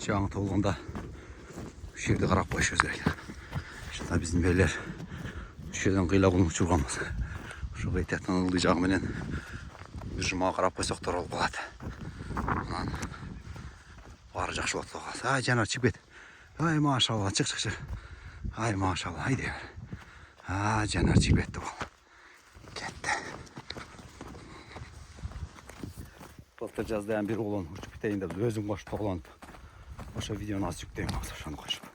Жаңы толғанда жерді қарап қойшымыз керек. Шында біздің бейлер жерден қиыла құлын ұшырғанбыз. Шу бейтеттен ылды жағыменен бір жұма қарап қойсақтар ол болады. Мұнан бары жақшы болады тоғасы. Ай, жанар чып кет. Ай, машалла, чық. Ай, машалла, ай де бер. Ай, жанар чып кетті бұл. Кетті. Былтыр жазда бір оғлан ұшып кетейін деп өзім қошып тоғланып. Оша видеоны аз жүктеймін осы шаны қошып.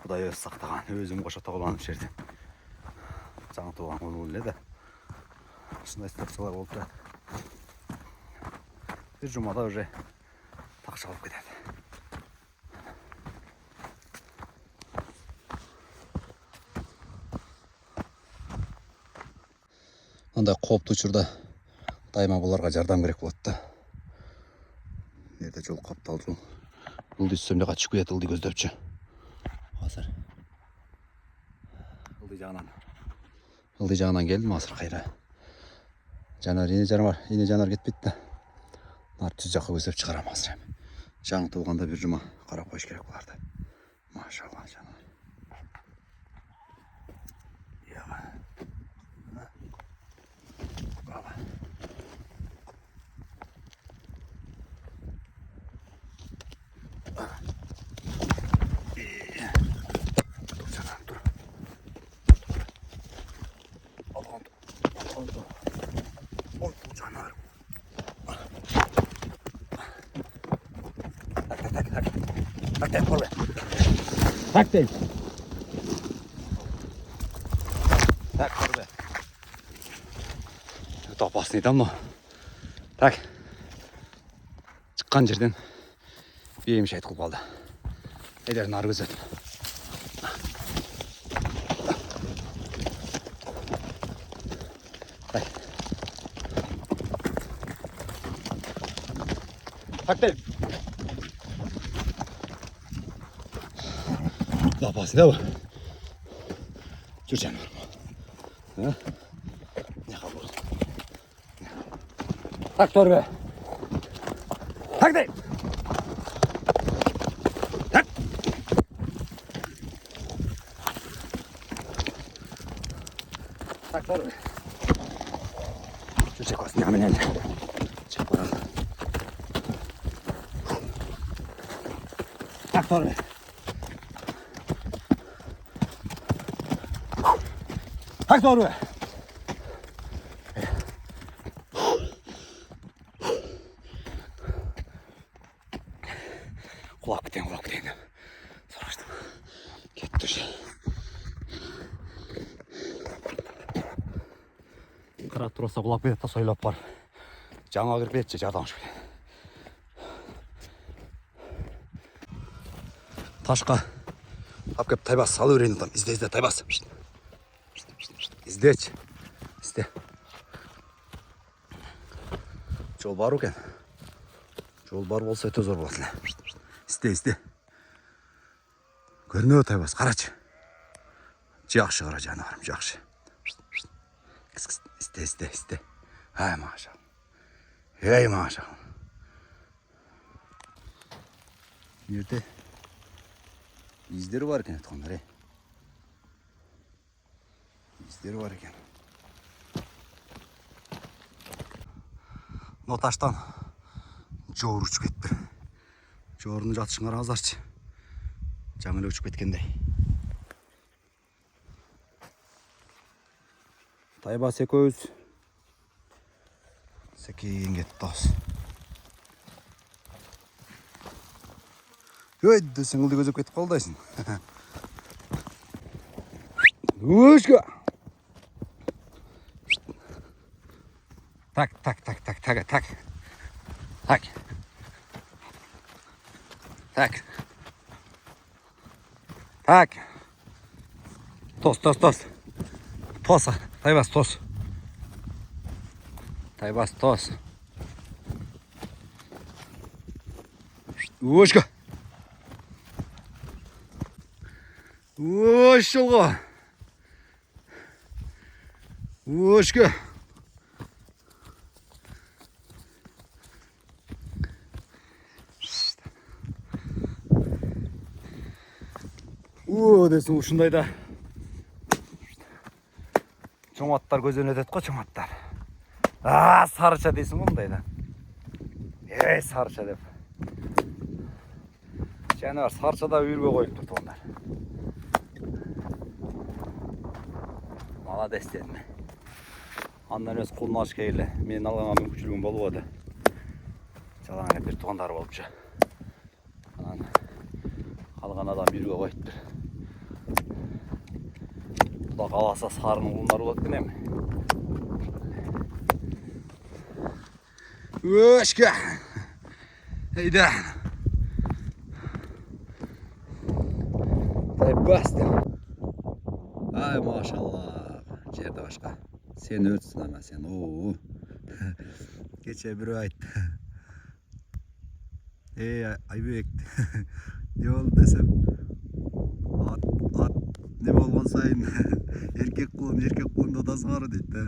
Құдай өз сақтаған, өзім қоша тоғланып жерден. Жаңы туған оны өледі. Осындай ситуациялар болып тұрады. Bir жұмада уже тақшалып кетеді. Мындай қауіпті учурда дайыма бұларға жардам керек болады. Nerede жол қаптал жол. Ылды үстемде қачып кетеді, ылды көздепші. Қазір. Ылды жағынан келдім асыр қайра. Жанар, ене жанар кетпейді. Нар түз жаққа көздеп шығарам асыр. Жаңы толғанда бір жұма қарап қойш керек бұларды. Машалла жанар. Tak, porwę. Tak, ty. Tak, porwę. To opasny tam, no. Tak. Çıkan жерден бейім шайт қылып алды. Эдерін ары көзет. Так. Так, ты. Запасы, да, жүрсен. Не қабыл. Так, торбе. Так, дай. Так. Так, торбе. Жүрсек қосын, яғымен әлі. Чек барады. Так, торбе. Tak doğru. Kulak biteyin. Savaştım. Gitti şey. Kırat dursa kulak biteyin, soylap var. Cana girip etçe, adam şöyle. Taşka. Apkep taybas salı öğrenin tam. İzle taybas. İzleç. İste. Жол бар екен. Жол бар болса өте зор болатын. İste. Көрінеді тайбас, қарашы. Жақшы қара жанарым, жақшы. İste. Ай, машалла. Ей, машалла. Nerede? İzleri var екен айтқандар, İzleri var екен. Ноташтан жор ұшып кетті. Жорының жатышыңар азаршы. Жаңылы ұшып кеткендей. Тайбас екеуіз. Секейін кетті ас. Өйді, сіңілді көзіп кетіп қалдайсың. Өшкі! Так. Тос. Тоса. Тайбас, тос. Өшкі. Өш жолға. Өшкі. десең ушундайда чоң аттар көзөнө өтөт го, чоң аттар. Сарыча дейсиң го мындайда. Сарыча деп. Жана бар сарычада үйүргө коюп тур туугандар. Молодец дедим. Андан өз колун алыш керек эле. Мен алганга мүмкүнчүлүгүм болуп ады. Жалаң эле бир туугандар болупчу. Анан калган адам үйүргө коюптур. Кудай кааласа сарынын улундары болот экен эми. Өшкө. Eyda. Дай басты. Ay maşallah. Жерде башка. Sen өртсүн ана сен. Кече бирөө айтты. Айбек. Не болду десем. Ат не болгон сайын эркек кулун додасы бар дейт да.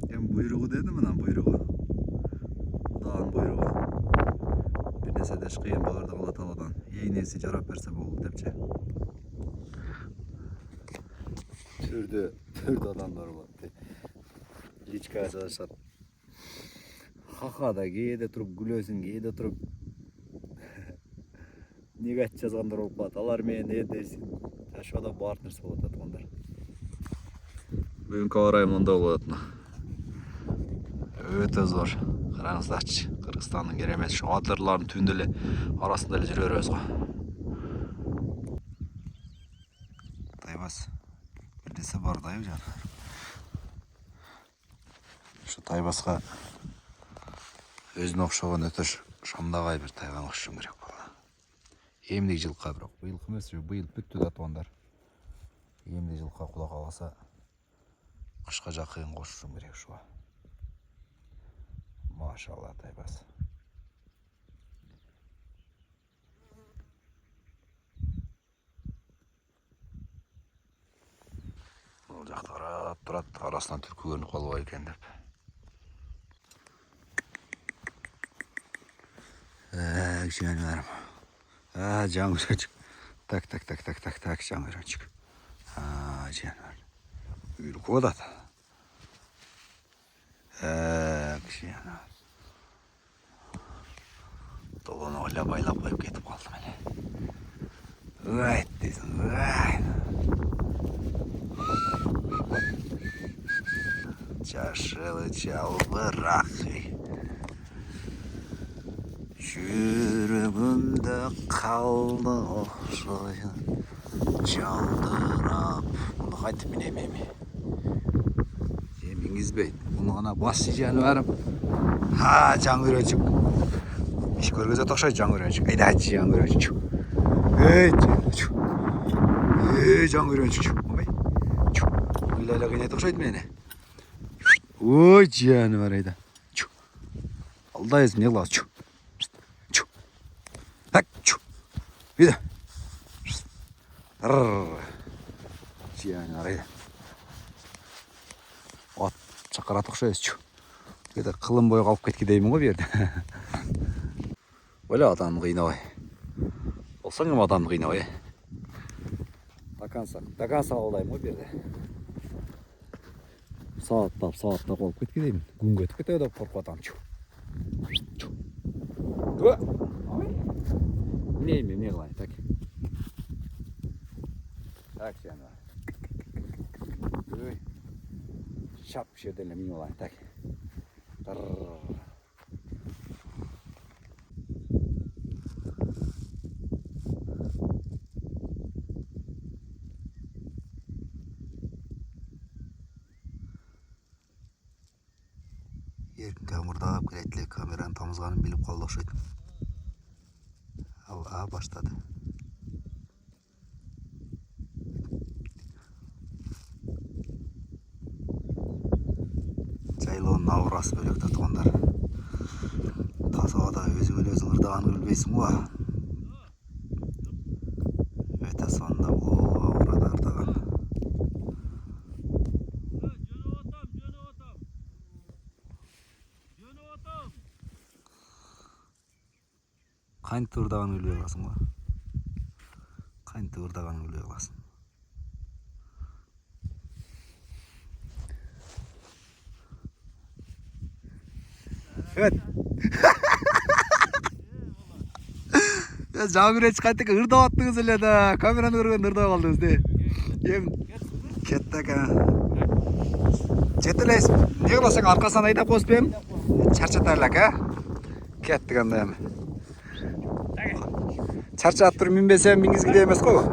Эми буйругу дедим анан буйругу. Кудагын буйругу. Бир нерсе деш кыйын баардыгы Алла Тааладан. Эйнеси жарап берсе болду депчи. Түрдө адамдар болот. Личкага жазышат. Хахада кээде туруп күлөсүң, кээде туруп негатив жазгандар болуп калат. Алар менен эдесиң. Жашоодо бар нерсе болот атгандар. Бүгүнкү аба ырайым мындай болуп атат. Өтө зор. Караңыздарчы. Кыргызстандын керемет ушу адырлардын түбүндө эле арасында эле жүрө беребиз го. Тайбас. Бир нерсе бар да жан. Ушу Тайбаска өзүнө окшогон өтө шамдагай бир тайган кошушум керек болду. Эмдик жылка бирок быйылкы эмес, быйыл бүттү да туугандар. Эмдик жылка Кудай кааласа кышка жакын кошушум керек ушуга. Машалла Тайбас. Бул жакта карап турат, арасынан түркү көрүнүп калбай экен деп. Жанарым. Жаңгырочек. Так, жаңгырочек. Жанар. Үйрүк болот. Жанар. Толону ойлап байлап коюп кетип калдым эле. Дейсиң. Жашылы жалбырак. Жүрөгүмдө калды окшойн жалтырап. Муну кайтып минем эми. Мингизбейт. Муну гана басчы жаныбарым. Жаңгырочек. Иш көргөзөт окшойт жаңгырочек. Айдачы жаңгырочек. Жаңгырочек. Ыйлайла кыйнайт окшойт мени. Ой, жаныбар айда. Алдайсың, не кыласың? Так, вида. Жаныбар айда. Ат чакырат окшойсуз. Кээде кылым бою калып кеткидеймин го бу жерде. Ойла адамды кыйнабай. Болсоң эми адамды кыйнабай. Таканса алдайм го бу жерде. Сааттап калып кеткидеймин. Күн кетип кетеби деп коркуп атам. Не кылайын, так. Так, жаныбар. Шап жерден эле минип алайын, так. Эркин камырдап келет эле, камеранын тамызганын билип калды окшойт. Баштады. Жайлоонун аурасы бөлөк да туугандар. Таза абада өзүң эле өзүң ырдаганды билбейсиң го. Өтө сонда бул аурада ырдаган. Кантип ырдаганды билбей каласың го. Kayıntı ırdaganı biliyor kalasın. Evet. Ya Cangüreç kaytık ırda attınız öyle de. Kameranı kırgan ırda kaldınız de. Yem. Kettek ha. Çetileyiz. Ne kılasın arkasına ayda kospayım. Çarçatarlak ha. Kettik anda hem. Çarça attırıp minbesem mingiz gidemez ko.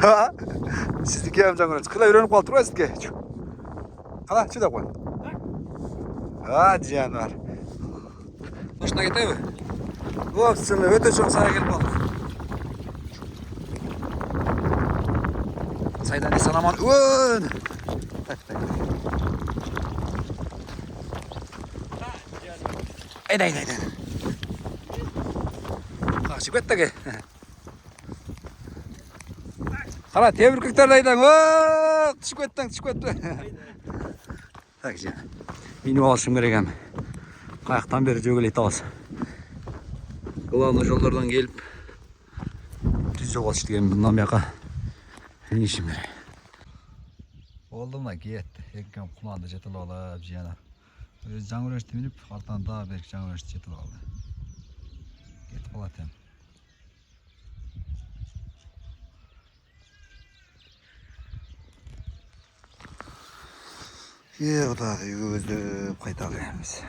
Ha? Sizdeki hem Cangüreç. Kıla öğrenip kaltır o sizge. Kala şurada koy. Ha diyen var. Başına gidelim mi? Hop sınırlı öte çok sana gelip aldık. Saydan insan aman ön. Haydi. Kaçıp et de ki. Hala tebrikler daydan. Çık ettin. Tak güzel. Benim alışım gerek hem. Kayaktan beri jөгөлейт ağız. Главный жолдардан gelip düz yol açtı gelin bundan bir yaka. En işim gerek. Oldu mu ki yetti. Ekkem kulağında jetılı alıp jiyana. Cangüreçti binip artan daha belki Cangüreçti jetılı aldı. Getip alat hem. O da özlüp kaytalıyız.